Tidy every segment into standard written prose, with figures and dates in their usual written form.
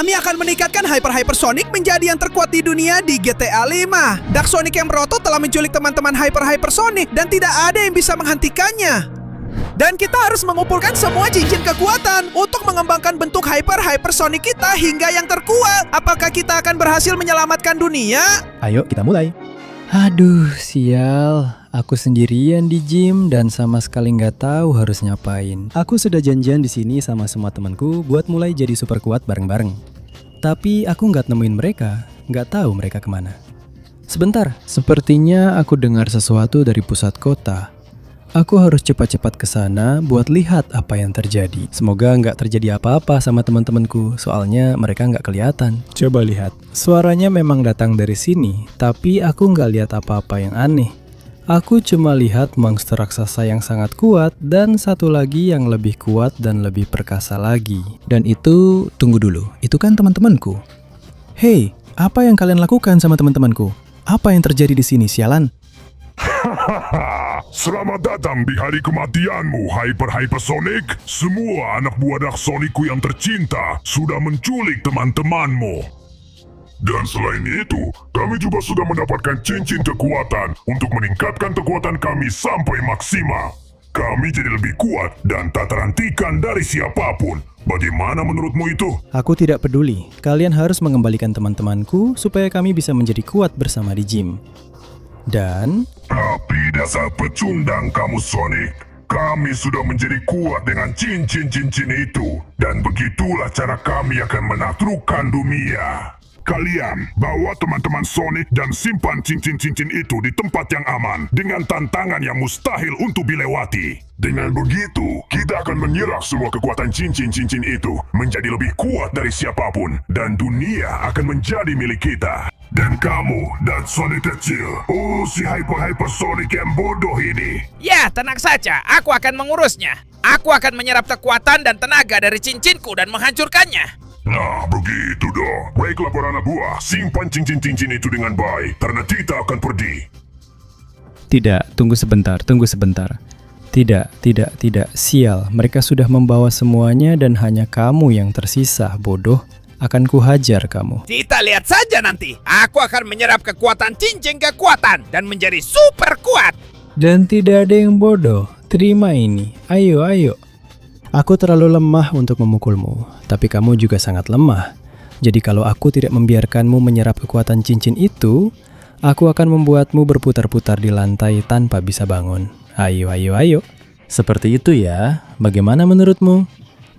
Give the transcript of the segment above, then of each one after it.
Kami akan meningkatkan Hyper Sonic menjadi yang terkuat di dunia di GTA 5. Dark Sonic yang berotot telah menculik teman-teman Hyper Sonic dan tidak ada yang bisa menghentikannya. Dan kita harus mengumpulkan semua cincin kekuatan untuk mengembangkan bentuk Hyper Sonic kita hingga yang terkuat. Apakah kita akan berhasil menyelamatkan dunia? Ayo kita mulai. Aduh, sial. Aku sendirian di gym dan sama sekali nggak tahu harus ngapain. Aku sudah janjian di sini sama semua temanku buat mulai jadi super kuat bareng-bareng. Tapi aku nggak nemuin mereka, nggak tahu mereka kemana. Sebentar, sepertinya aku dengar sesuatu dari pusat kota. Aku harus cepat-cepat ke sana buat lihat apa yang terjadi. Semoga nggak terjadi apa-apa sama teman-temanku, soalnya mereka nggak kelihatan. Coba lihat, suaranya memang datang dari sini, tapi aku nggak lihat apa-apa yang aneh. Aku cuma lihat monster raksasa yang sangat kuat dan satu lagi yang lebih kuat dan lebih perkasa lagi. Dan itu, tunggu dulu, itu kan teman-temanku. Hei, apa yang kalian lakukan sama teman-temanku? Apa yang terjadi di sini, sialan? Selamat datang di hari kematianmu, Hyper Sonic. Semua anak buah Dark Sonicku yang tercinta sudah menculik teman-temanmu. Dan selain itu, kami juga sudah mendapatkan cincin kekuatan untuk meningkatkan kekuatan kami sampai maksimal. Kami jadi lebih kuat dan tak terhentikan dari siapapun. Bagaimana menurutmu itu? Aku tidak peduli. Kalian harus mengembalikan teman-temanku supaya kami bisa menjadi kuat bersama di gym. Dan Tapi dasar pecundang kamu, Sonic. Kami sudah menjadi kuat dengan cincin-cincin itu. Dan begitulah cara kami akan menaklukkan dunia. Kalian bawa teman-teman Sonic dan simpan cincin-cincin itu di tempat yang aman dengan tantangan yang mustahil untuk dilewati. Dengan begitu, kita akan menyerap semua kekuatan cincin-cincin itu menjadi lebih kuat dari siapapun dan dunia akan menjadi milik kita. Dan kamu dan Sonic kecil, si Hyper Sonic yang bodoh ini. Ya, tenang saja, aku akan mengurusnya. Aku akan menyerap kekuatan dan tenaga dari cincinku dan menghancurkannya. Nah, begitu dong. Baiklah para anak buah, simpan cincin-cincin itu dengan baik, karena kita akan pergi. tidak, tunggu sebentar. Tidak, sial. Mereka sudah membawa semuanya dan hanya kamu yang tersisa, bodoh. Akan kuhajar kamu. Kita lihat saja nanti. Aku akan menyerap kekuatan cincin kekuatan dan menjadi super kuat. Dan tidak ada yang bodoh. Terima ini. Ayo. Aku terlalu lemah untuk memukulmu, tapi kamu juga sangat lemah. Jadi kalau aku tidak membiarkanmu menyerap kekuatan cincin itu, aku akan membuatmu berputar-putar di lantai tanpa bisa bangun. Ayo. Seperti itu ya. Bagaimana menurutmu?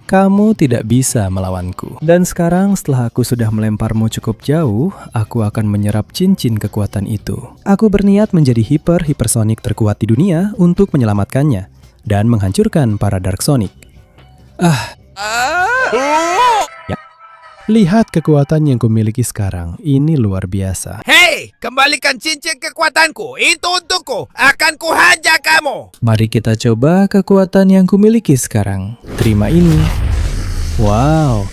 Kamu tidak bisa melawanku. Dan sekarang setelah aku sudah melemparmu cukup jauh, aku akan menyerap cincin kekuatan itu. Aku berniat menjadi Hyper Sonic terkuat di dunia untuk menyelamatkannya dan menghancurkan para Dark Sonic. Ya. Lihat kekuatan yang kumiliki sekarang. Ini luar biasa. Hei, kembalikan cincin kekuatanku. Itu untukku. Akan kuhajar kamu. Mari kita coba kekuatan yang kumiliki sekarang. Terima ini. Wow.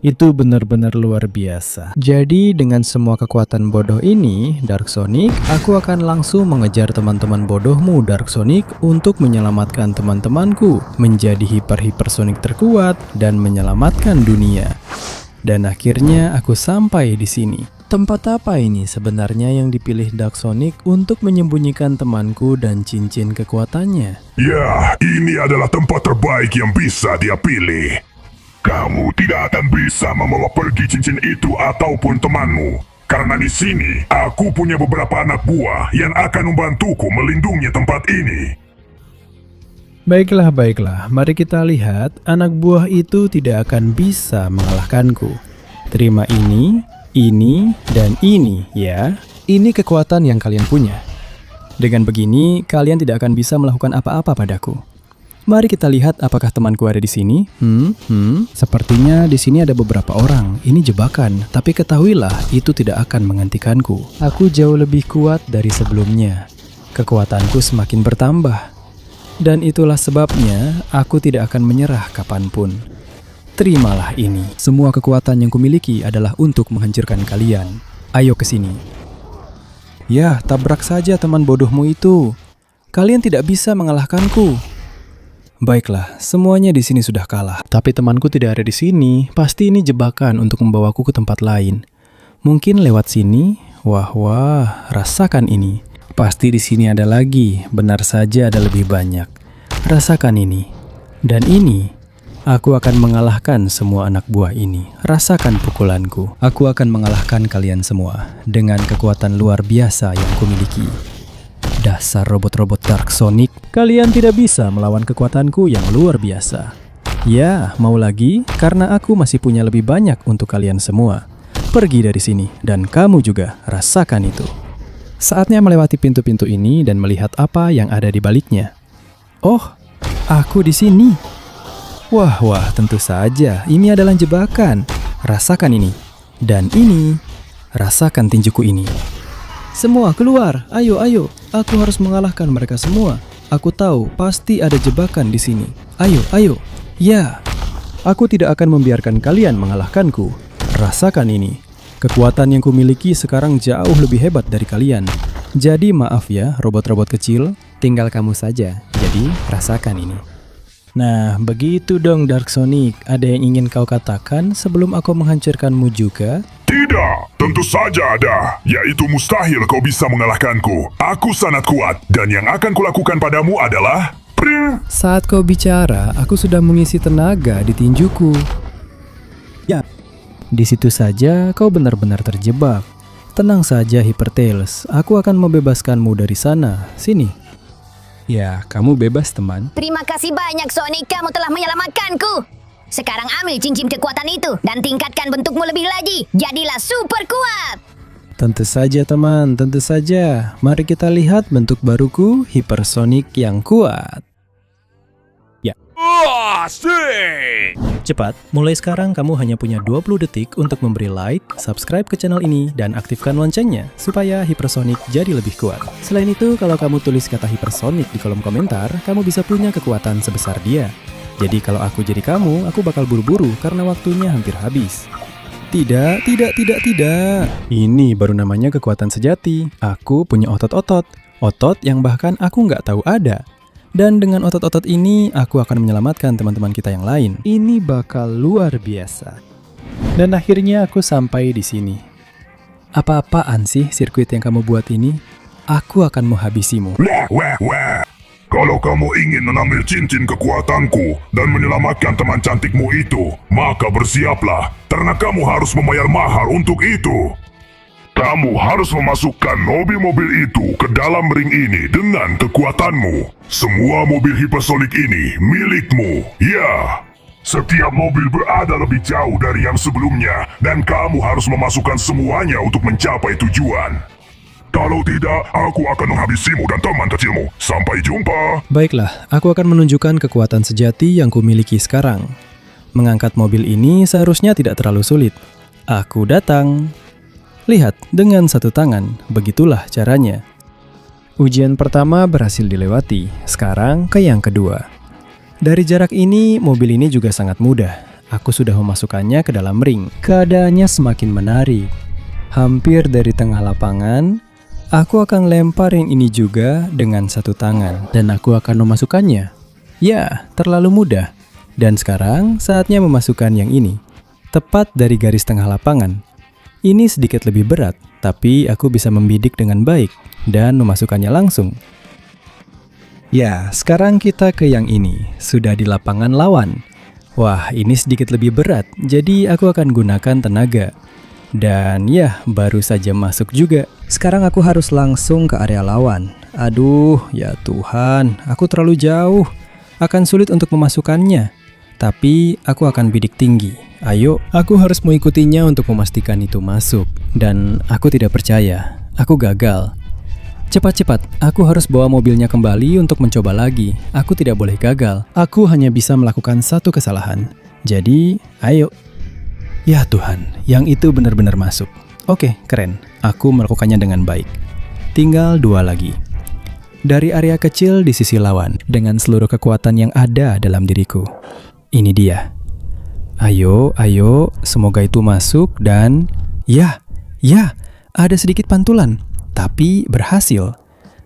Itu benar-benar luar biasa. Jadi dengan semua kekuatan bodoh ini, Dark Sonic, aku akan langsung mengejar teman-teman bodohmu Dark Sonic untuk menyelamatkan teman-temanku menjadi Hyper Sonic terkuat dan menyelamatkan dunia. Dan akhirnya aku sampai di sini. Tempat apa ini sebenarnya yang dipilih Dark Sonic untuk menyembunyikan temanku dan cincin kekuatannya? Ya, ini adalah tempat terbaik yang bisa dia pilih. Kamu tidak akan bisa membawa pergi cincin itu ataupun temanmu. Karena di sini, aku punya beberapa anak buah yang akan membantuku melindungi tempat ini. Baiklah. Mari kita lihat, anak buah itu tidak akan bisa mengalahkanku. Terima ini, dan ini, ya. Ini kekuatan yang kalian punya. Dengan begini, kalian tidak akan bisa melakukan apa-apa padaku. Mari kita lihat apakah temanku ada di sini. Sepertinya di sini ada beberapa orang. Ini jebakan, tapi ketahuilah itu tidak akan menghentikanku. Aku jauh lebih kuat dari sebelumnya. Kekuatanku semakin bertambah. Dan itulah sebabnya aku tidak akan menyerah kapanpun. Terimalah ini. Semua kekuatan yang kumiliki adalah untuk menghancurkan kalian. Ayo ke sini. Ya, tabrak saja teman bodohmu itu. Kalian tidak bisa mengalahkanku. Baiklah, semuanya di sini sudah kalah. Tapi temanku tidak ada di sini. Pasti ini jebakan untuk membawaku ke tempat lain. Mungkin lewat sini. Wah, rasakan ini. Pasti di sini ada lagi. Benar saja ada lebih banyak. Rasakan ini. Dan ini. Aku akan mengalahkan semua anak buah ini. Rasakan pukulanku. Aku akan mengalahkan kalian semua dengan kekuatan luar biasa yang kumiliki. Dasar robot-robot Dark Sonic, kalian tidak bisa melawan kekuatanku yang luar biasa. Ya, mau lagi? Karena aku masih punya lebih banyak untuk kalian semua. Pergi dari sini, dan kamu juga rasakan itu. Saatnya melewati pintu-pintu ini dan melihat apa yang ada di baliknya. Oh, aku di sini. Wah, tentu saja, ini adalah jebakan. Rasakan ini. Dan ini, rasakan tinjuku ini. Semua keluar, ayo. Aku harus mengalahkan mereka semua. Aku tahu, pasti ada jebakan di sini. Ayo. Ya, aku tidak akan membiarkan kalian mengalahkanku. Rasakan ini. Kekuatan yang kumiliki sekarang jauh lebih hebat dari kalian. Jadi maaf ya, robot-robot kecil. Tinggal kamu saja. Jadi, rasakan ini. Nah, begitu dong Dark Sonic. Ada yang ingin kau katakan sebelum aku menghancurkanmu juga? Tidak, tentu saja ada. Yaitu mustahil kau bisa mengalahkanku. Aku sangat kuat, dan yang akan kulakukan padamu adalah... Saat kau bicara, aku sudah mengisi tenaga di tinjuku. Ya, di situ saja kau benar-benar terjebak. Tenang saja Hypertails, aku akan membebaskanmu dari sana. Sini. Ya, kamu bebas teman. Terima kasih banyak Sonic, kamu telah menyelamatkanku. Sekarang ambil cincin kekuatan itu dan tingkatkan bentukmu lebih lagi. Jadilah super kuat. Tentu saja teman, tentu saja. Mari kita lihat bentuk baruku, Hypersonic yang kuat. Ya. Asik! Cepat, mulai sekarang kamu hanya punya 20 detik untuk memberi like, subscribe ke channel ini, dan aktifkan loncengnya supaya Hypersonic jadi lebih kuat. Selain itu, kalau kamu tulis kata Hypersonic di kolom komentar, kamu bisa punya kekuatan sebesar dia. Jadi kalau aku jadi kamu, aku bakal buru-buru karena waktunya hampir habis. Tidak. Ini baru namanya kekuatan sejati. Aku punya otot-otot. Otot yang bahkan aku nggak tahu ada. Dan dengan otot-otot ini, aku akan menyelamatkan teman-teman kita yang lain. Ini bakal luar biasa. Dan akhirnya aku sampai di sini. Apa-apaan sih sirkuit yang kamu buat ini? Aku akan menghabisimu. Wah. Kalau kamu ingin mengambil cincin kekuatanku dan menyelamatkan teman cantikmu itu, maka bersiaplah, karena kamu harus membayar mahal untuk itu. Kamu harus memasukkan mobil-mobil itu ke dalam ring ini dengan kekuatanmu. Semua mobil Hypersonic ini milikmu. Ya, setiap mobil berada lebih jauh dari yang sebelumnya, dan kamu harus memasukkan semuanya untuk mencapai tujuan. Kalau tidak, aku akan menghabisimu dan teman kecilmu. Sampai jumpa. Baiklah, aku akan menunjukkan kekuatan sejati yang kumiliki sekarang. Mengangkat mobil ini seharusnya tidak terlalu sulit. Aku datang. Lihat, dengan satu tangan, begitulah caranya. Ujian pertama berhasil dilewati, sekarang ke yang kedua. Dari jarak ini, mobil ini juga sangat mudah. Aku sudah memasukkannya ke dalam ring. Keadaannya semakin menarik. Hampir dari tengah lapangan, aku akan lempar yang ini juga dengan satu tangan. Dan aku akan memasukkannya. Ya, terlalu mudah. Dan sekarang, saatnya memasukkan yang ini. Tepat dari garis tengah lapangan. Ini sedikit lebih berat, tapi aku bisa membidik dengan baik dan memasukkannya langsung. Ya, sekarang kita ke yang ini. Sudah di lapangan lawan. Wah, ini sedikit lebih berat, jadi aku akan gunakan tenaga. Dan ya, baru saja masuk juga. Sekarang aku harus langsung ke area lawan. Aduh, ya Tuhan, aku terlalu jauh. Akan sulit untuk memasukkannya. Tapi aku akan bidik tinggi. Ayo, aku harus mengikutinya untuk memastikan itu masuk. Dan aku tidak percaya. Aku gagal. Cepat-cepat, aku harus bawa mobilnya kembali untuk mencoba lagi. Aku tidak boleh gagal. Aku hanya bisa melakukan satu kesalahan. Jadi, ayo. Ya Tuhan, yang itu benar-benar masuk. Oke, keren. Aku melakukannya dengan baik. Tinggal 2 lagi. Dari area kecil di sisi lawan, dengan seluruh kekuatan yang ada dalam diriku. Ini dia. Ayo, semoga itu masuk dan... Ya, ada sedikit pantulan, tapi berhasil.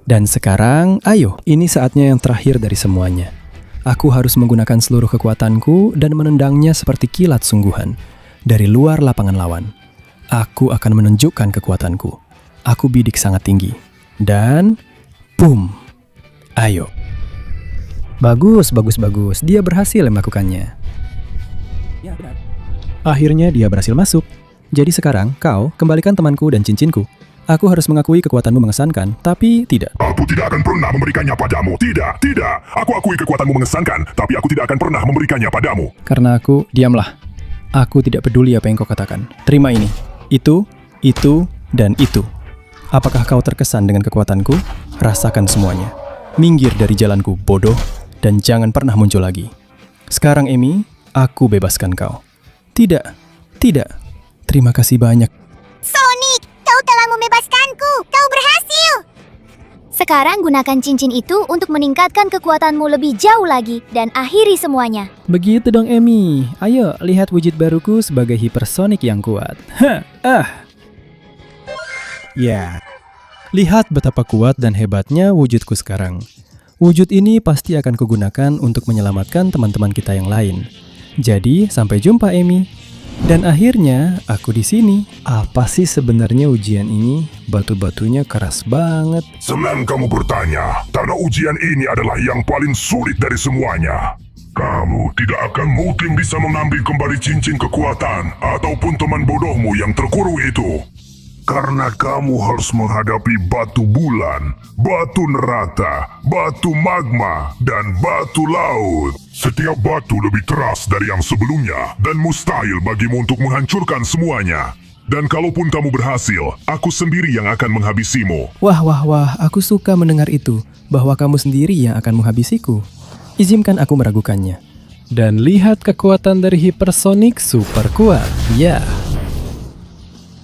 Dan sekarang, ayo, ini saatnya yang terakhir dari semuanya. Aku harus menggunakan seluruh kekuatanku dan menendangnya seperti kilat sungguhan dari luar lapangan lawan. Aku akan menunjukkan kekuatanku. Aku bidik sangat tinggi. Dan boom. Ayo. Bagus. Dia berhasil melakukannya. Akhirnya dia berhasil masuk. Jadi sekarang kau kembalikan temanku dan cincinku. Aku harus mengakui kekuatanmu mengesankan, tapi tidak. Aku tidak akan pernah memberikannya padamu. Tidak. Aku akui kekuatanmu mengesankan, tapi aku tidak akan pernah memberikannya padamu. Karena diamlah. Aku tidak peduli apa yang kau katakan. Terima ini. Itu, dan itu. Apakah kau terkesan dengan kekuatanku? Rasakan semuanya. Minggir dari jalanku, bodoh, dan jangan pernah muncul lagi. Sekarang, Amy, aku bebaskan kau. Tidak. Terima kasih banyak. Sonic, kau telah membebaskanku. Kau berhasil. Sekarang gunakan cincin itu untuk meningkatkan kekuatanmu lebih jauh lagi dan akhiri semuanya. Begitu dong, Amy. Ayo, lihat wujud baruku sebagai hipersonic yang kuat. Ya. Lihat betapa kuat dan hebatnya wujudku sekarang. Wujud ini pasti akan kugunakan untuk menyelamatkan teman-teman kita yang lain. Jadi, sampai jumpa, Amy. Dan akhirnya, aku di sini. Apa sih sebenarnya ujian ini? Batu-batunya keras banget. Senang kamu bertanya, karena ujian ini adalah yang paling sulit dari semuanya. Kamu tidak akan mungkin bisa mengambil kembali cincin kekuatan ataupun teman bodohmu yang terkurung itu. Karena kamu harus menghadapi batu bulan, batu neraka, batu magma, dan batu laut. Setiap batu lebih keras dari yang sebelumnya dan mustahil bagimu untuk menghancurkan semuanya. Dan kalaupun kamu berhasil, aku sendiri yang akan menghabisimu. Wah, aku suka mendengar itu, bahwa kamu sendiri yang akan menghabisiku. Izinkan aku meragukannya. Dan lihat kekuatan dari hipersonic super kuat. Ya.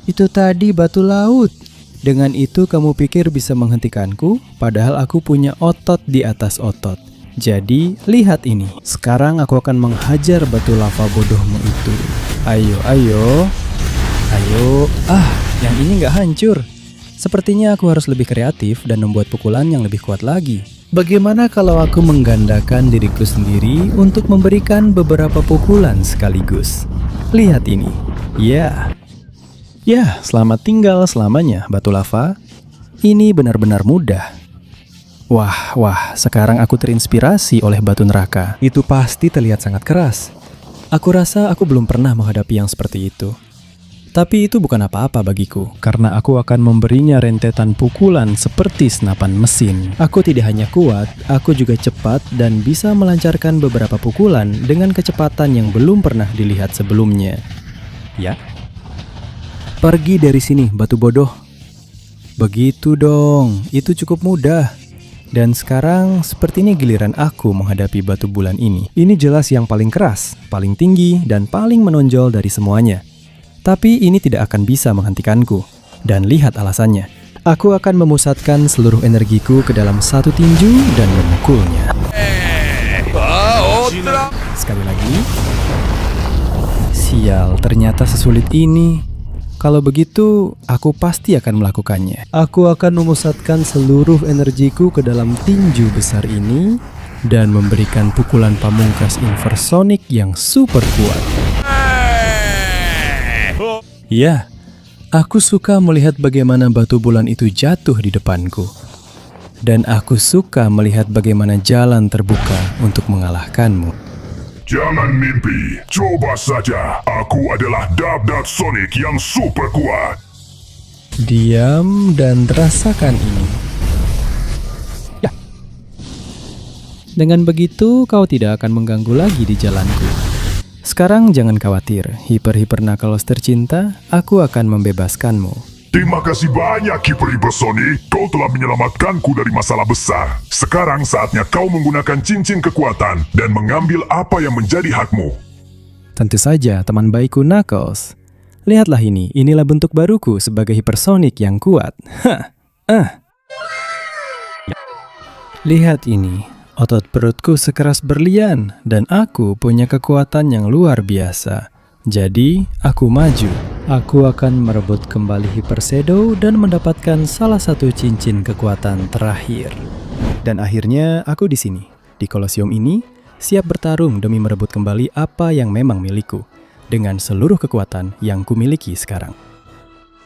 Itu tadi batu laut. Dengan itu kamu pikir bisa menghentikanku, padahal aku punya otot di atas otot. Jadi, lihat ini. Sekarang aku akan menghajar batu lava bodohmu itu. Ayo. Yang ini nggak hancur. Sepertinya aku harus lebih kreatif dan membuat pukulan yang lebih kuat lagi. Bagaimana kalau aku menggandakan diriku sendiri untuk memberikan beberapa pukulan sekaligus? Lihat ini. Ya, selamat tinggal selamanya, batu lava. Ini benar-benar mudah. Wah, sekarang aku terinspirasi oleh batu neraka. Itu pasti terlihat sangat keras. Aku rasa aku belum pernah menghadapi yang seperti itu. Tapi itu bukan apa-apa bagiku, karena aku akan memberinya rentetan pukulan seperti senapan mesin. Aku tidak hanya kuat, aku juga cepat dan bisa melancarkan beberapa pukulan dengan kecepatan yang belum pernah dilihat sebelumnya. Ya. Pergi dari sini, batu bodoh. Begitu dong, itu cukup mudah. Dan sekarang, sepertinya giliran aku menghadapi batu bulan ini. Ini jelas yang paling keras, paling tinggi, dan paling menonjol dari semuanya. Tapi ini tidak akan bisa menghentikanku. Dan lihat alasannya. Aku akan memusatkan seluruh energiku ke dalam satu tinju dan memukulnya. Sekali lagi. Sial, ternyata sesulit ini. Kalau begitu, aku pasti akan melakukannya. Aku akan memusatkan seluruh energiku ke dalam tinju besar ini dan memberikan pukulan pamungkas inversonic yang super kuat. Ya, aku suka melihat bagaimana batu bulan itu jatuh di depanku. Dan aku suka melihat bagaimana jalan terbuka untuk mengalahkanmu. Jangan mimpi, coba saja. Aku adalah Dab Sonic yang super kuat. Diam dan rasakan ini. Ya. Dengan begitu, kau tidak akan mengganggu lagi di jalanku. Sekarang jangan khawatir, Hyper Knuckles tercinta, aku akan membebaskanmu. Terima kasih banyak, Hyper Sonic. Kau telah menyelamatkanku dari masalah besar. Sekarang saatnya kau menggunakan cincin kekuatan dan mengambil apa yang menjadi hakmu. Tentu saja, teman baikku Knuckles. Lihatlah ini, inilah bentuk baruku sebagai hipersonic yang kuat. Lihat ini, otot perutku sekeras berlian dan aku punya kekuatan yang luar biasa. Jadi, aku maju. Aku akan merebut kembali Hyper Shadow dan mendapatkan salah satu cincin kekuatan terakhir. Dan akhirnya aku di sini, di Kolosium ini, siap bertarung demi merebut kembali apa yang memang milikku, dengan seluruh kekuatan yang kumiliki sekarang.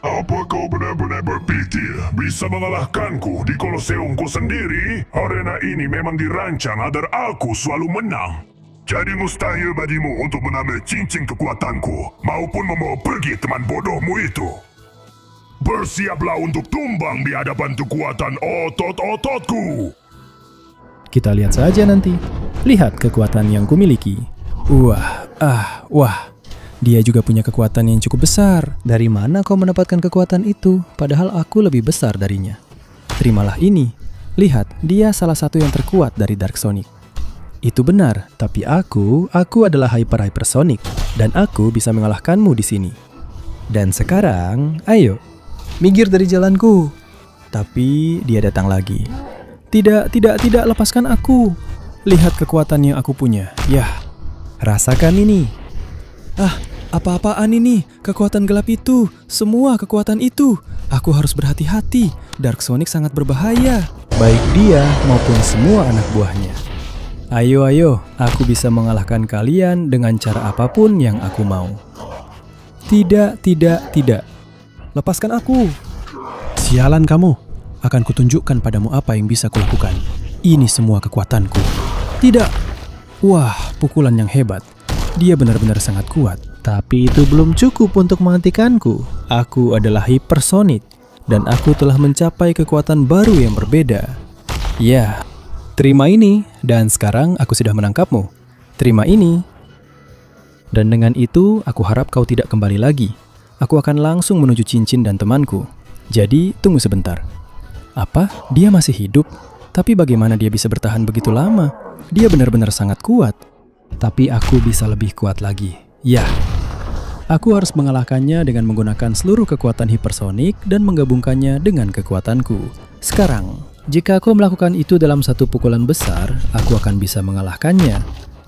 Apa kau benar-benar berpikir bisa mengalahkanku di Koloseumku sendiri? Arena ini memang dirancang agar aku selalu menang. Jadi mustahil bagimu untuk mengambil cincin kekuatanku maupun membawa pergi teman bodohmu itu. Bersiaplah untuk tumbang di hadapan kekuatan otot-ototku. Kita lihat saja nanti. Lihat kekuatan yang kumiliki. Wah. Dia juga punya kekuatan yang cukup besar. Dari mana kau mendapatkan kekuatan itu? Padahal aku lebih besar darinya. Terimalah ini. Lihat, dia salah satu yang terkuat dari Dark Sonic. Itu benar, tapi aku adalah Hyper Sonic dan aku bisa mengalahkanmu di sini. Dan sekarang, ayo, minggir dari jalanku. Tapi dia datang lagi. Tidak, lepaskan aku. Lihat kekuatan yang aku punya. Yah, rasakan ini. Apa-apaan ini? Kekuatan gelap itu, semua kekuatan itu. Aku harus berhati-hati. Dark Sonic sangat berbahaya. Baik dia maupun semua anak buahnya. Ayo, aku bisa mengalahkan kalian dengan cara apapun yang aku mau. Tidak. Lepaskan aku. Sialan kamu. Akan kutunjukkan padamu apa yang bisa kulakukan. Ini semua kekuatanku. Tidak. Wah, pukulan yang hebat. Dia benar-benar sangat kuat. Tapi itu belum cukup untuk menghentikanku. Aku adalah Hyper Sonic. Dan aku telah mencapai kekuatan baru yang berbeda. Ya, terima ini. Dan sekarang aku sudah menangkapmu. Terima ini. Dan dengan itu, aku harap kau tidak kembali lagi. Aku akan langsung menuju cincin dan temanku. Jadi, tunggu sebentar. Apa? Dia masih hidup? Tapi bagaimana dia bisa bertahan begitu lama? Dia benar-benar sangat kuat. Tapi aku bisa lebih kuat lagi. Ya, aku harus mengalahkannya dengan menggunakan seluruh kekuatan hipersonic dan menggabungkannya dengan kekuatanku. Sekarang, jika aku melakukan itu dalam satu pukulan besar, aku akan bisa mengalahkannya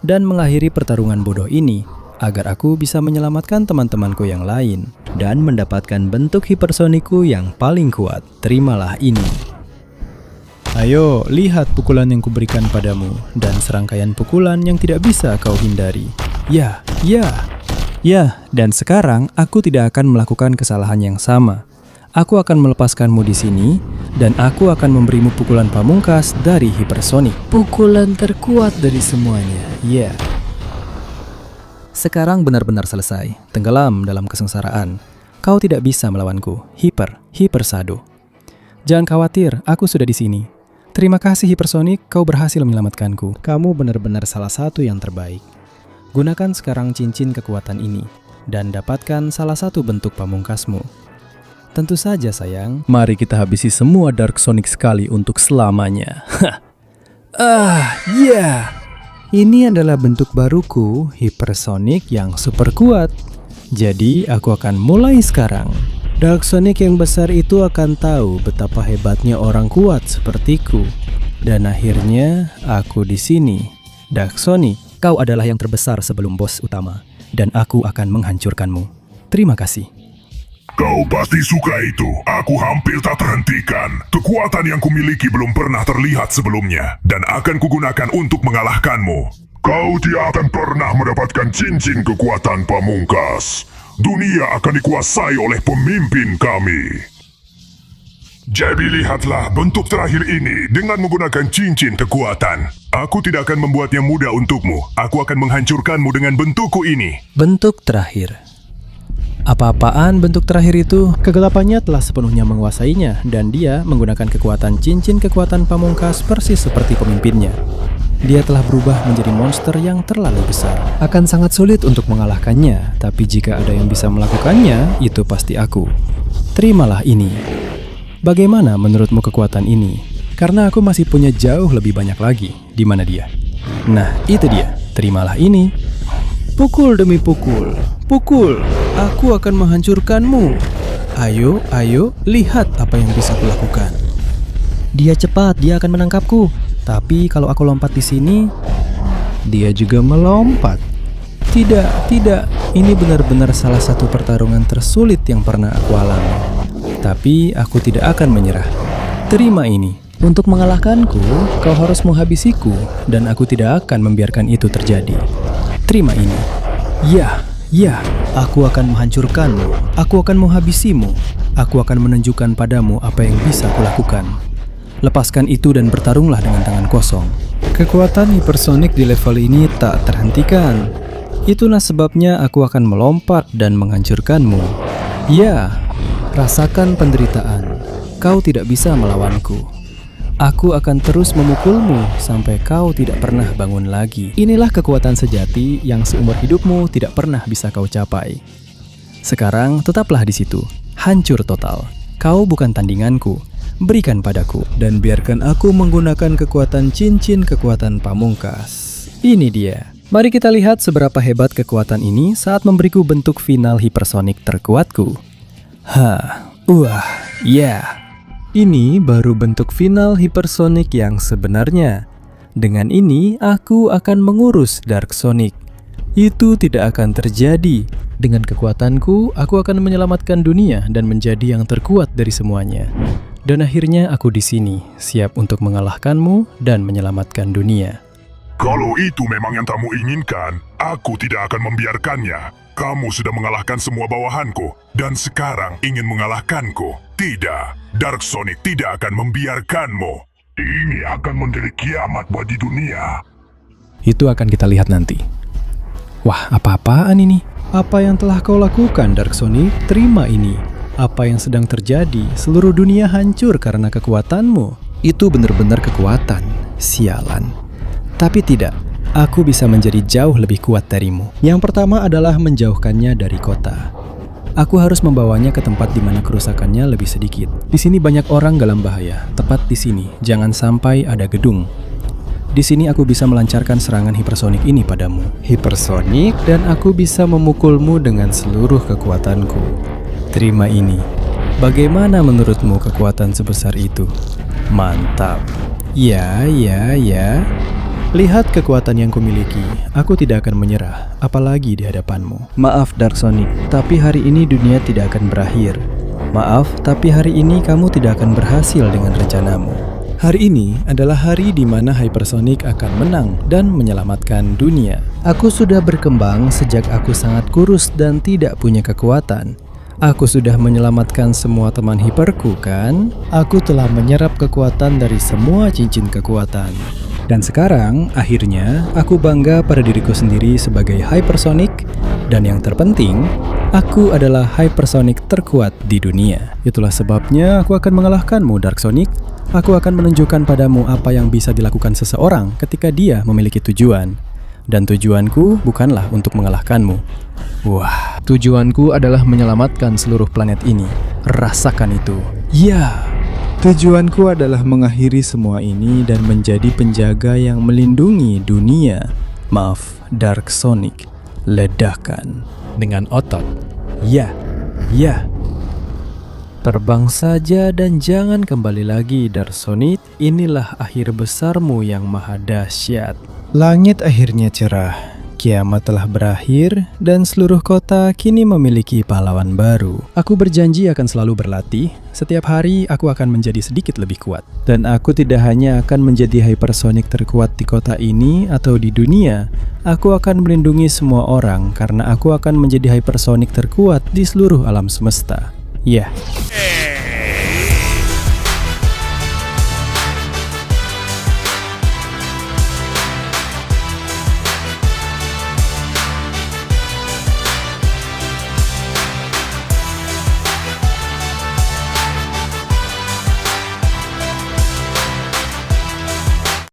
dan mengakhiri pertarungan bodoh ini agar aku bisa menyelamatkan teman-temanku yang lain dan mendapatkan bentuk hipersonikku yang paling kuat. Terimalah ini. Ayo, lihat pukulan yang kuberikan padamu dan serangkaian pukulan yang tidak bisa kau hindari. Ya, dan sekarang aku tidak akan melakukan kesalahan yang sama. Aku akan melepaskanmu di sini dan aku akan memberimu pukulan pamungkas dari hipersonik. Pukulan terkuat dari semuanya. Ya. Sekarang benar-benar selesai. Tenggelam dalam kesengsaraan. Kau tidak bisa melawanku. Hyper Shadow. Jangan khawatir, aku sudah di sini. Terima kasih Hypersonic, kau berhasil menyelamatkanku. Kamu benar-benar salah satu yang terbaik. Gunakan sekarang cincin kekuatan ini dan dapatkan salah satu bentuk pamungkasmu. Tentu saja sayang, mari kita habisi semua Dark Sonic sekali untuk selamanya. Ini adalah bentuk baruku, Hypersonic yang super kuat. Jadi aku akan mulai sekarang. Dark Sonic yang besar itu akan tahu betapa hebatnya orang kuat sepertiku. Dan akhirnya aku di sini. Dark Sonic, kau adalah yang terbesar sebelum bos utama. Dan aku akan menghancurkanmu. Terima kasih. Kau pasti suka itu. Aku hampir tak terhentikan. Kekuatan yang kumiliki belum pernah terlihat sebelumnya. Dan akan kugunakan untuk mengalahkanmu. Kau tidak akan pernah mendapatkan cincin kekuatan pamungkas. Dunia akan dikuasai oleh pemimpin kami. Jadi lihatlah bentuk terakhir ini dengan menggunakan cincin kekuatan. Aku tidak akan membuatnya mudah untukmu. Aku akan menghancurkanmu dengan bentukku ini. Bentuk terakhir. Apa-apaan bentuk terakhir itu? Kegelapannya telah sepenuhnya menguasainya dan dia menggunakan kekuatan cincin kekuatan pamungkas persis seperti pemimpinnya. Dia telah berubah menjadi monster yang terlalu besar. Akan sangat sulit untuk mengalahkannya, tapi jika ada yang bisa melakukannya, itu pasti aku. Terimalah ini. Bagaimana menurutmu kekuatan ini? Karena aku masih punya jauh lebih banyak lagi. Di mana dia? Nah, itu dia. Terimalah ini. Pukul demi pukul. Pukul. Aku akan menghancurkanmu. Ayo, lihat apa yang bisa kulakukan. Dia cepat, dia akan menangkapku. Tapi kalau aku lompat di sini, dia juga melompat. Tidak. Ini benar-benar salah satu pertarungan tersulit yang pernah aku alami. Tapi aku tidak akan menyerah. Terima ini. Untuk mengalahkanku, kau harus menghabisiku, dan aku tidak akan membiarkan itu terjadi. Terima ini. Ya, aku akan menghancurkanmu. Aku akan menghabisimu. Aku akan menunjukkan padamu apa yang bisa kulakukan. Lepaskan itu dan bertarunglah dengan tangan kosong. Kekuatan hipersonik di level ini tak terhentikan. Itulah sebabnya aku akan melompat dan menghancurkanmu. Ya, rasakan penderitaan. Kau tidak bisa melawanku. Aku akan terus memukulmu sampai kau tidak pernah bangun lagi. Inilah kekuatan sejati yang seumur hidupmu tidak pernah bisa kau capai. Sekarang tetaplah di situ. Hancur total. Kau bukan tandinganku. Berikan padaku dan biarkan aku menggunakan kekuatan cincin kekuatan pamungkas. Ini dia. Mari kita lihat seberapa hebat kekuatan ini saat memberiku bentuk final hipersonik terkuatku. Ini baru bentuk final hipersonik yang sebenarnya. Dengan ini aku akan mengurus Dark Sonic. Itu tidak akan terjadi. Dengan kekuatanku, aku akan menyelamatkan dunia dan menjadi yang terkuat dari semuanya. Dan akhirnya aku di sini, siap untuk mengalahkanmu dan menyelamatkan dunia. Kalau itu memang yang kamu inginkan, aku tidak akan membiarkannya. Kamu sudah mengalahkan semua bawahanku, dan sekarang ingin mengalahkanku. Tidak, Dark Sonic tidak akan membiarkanmu. Ini akan menjadi kiamat bagi dunia. Itu akan kita lihat nanti. Wah, apa-apaan ini? Apa yang telah kau lakukan, Dark Sonic? Terima ini. Apa yang sedang terjadi? Seluruh dunia hancur karena kekuatanmu. Itu benar-benar kekuatan. Sialan. Tapi tidak, aku bisa menjadi jauh lebih kuat darimu. Yang pertama adalah menjauhkannya dari kota. Aku harus membawanya ke tempat di mana kerusakannya lebih sedikit. Di sini banyak orang dalam bahaya. Tepat di sini, jangan sampai ada gedung. Di sini aku bisa melancarkan serangan hipersonik ini padamu. Hipersonik, dan aku bisa memukulmu dengan seluruh kekuatanku. Terima ini. Bagaimana menurutmu kekuatan sebesar itu? Mantap. Ya. Lihat kekuatan yang kumiliki. Aku tidak akan menyerah, apalagi di hadapanmu. Maaf Dark Sonic, tapi hari ini dunia tidak akan berakhir. Maaf, tapi hari ini kamu tidak akan berhasil dengan rencanamu. Hari ini adalah hari di mana Hypersonic akan menang dan menyelamatkan dunia. Aku sudah berkembang sejak aku sangat kurus dan tidak punya kekuatan. Aku sudah menyelamatkan semua teman hiperku, kan? Aku telah menyerap kekuatan dari semua cincin kekuatan. Dan sekarang, akhirnya, aku bangga pada diriku sendiri sebagai Hypersonic. Dan yang terpenting, aku adalah Hypersonic terkuat di dunia. Itulah sebabnya aku akan mengalahkanmu, Dark Sonic. Aku akan menunjukkan padamu apa yang bisa dilakukan seseorang ketika dia memiliki tujuan. Dan tujuanku bukanlah untuk mengalahkanmu. Wah, tujuanku adalah menyelamatkan seluruh planet ini. Rasakan itu. Ya. Tujuanku adalah mengakhiri semua ini dan menjadi penjaga yang melindungi dunia. Maaf, Dark Sonic. Ledakan dengan otot. Ya. Terbang saja dan jangan kembali lagi, Dark Sonic. Inilah akhir besarmu yang maha dahsyat. Langit akhirnya cerah. Kiamat telah berakhir dan seluruh kota kini memiliki pahlawan baru. Aku berjanji akan selalu berlatih. Setiap hari aku akan menjadi sedikit lebih kuat. Dan aku tidak hanya akan menjadi Hypersonic terkuat di kota ini atau di dunia. Aku akan melindungi semua orang karena aku akan menjadi Hypersonic terkuat di seluruh alam semesta. Ya.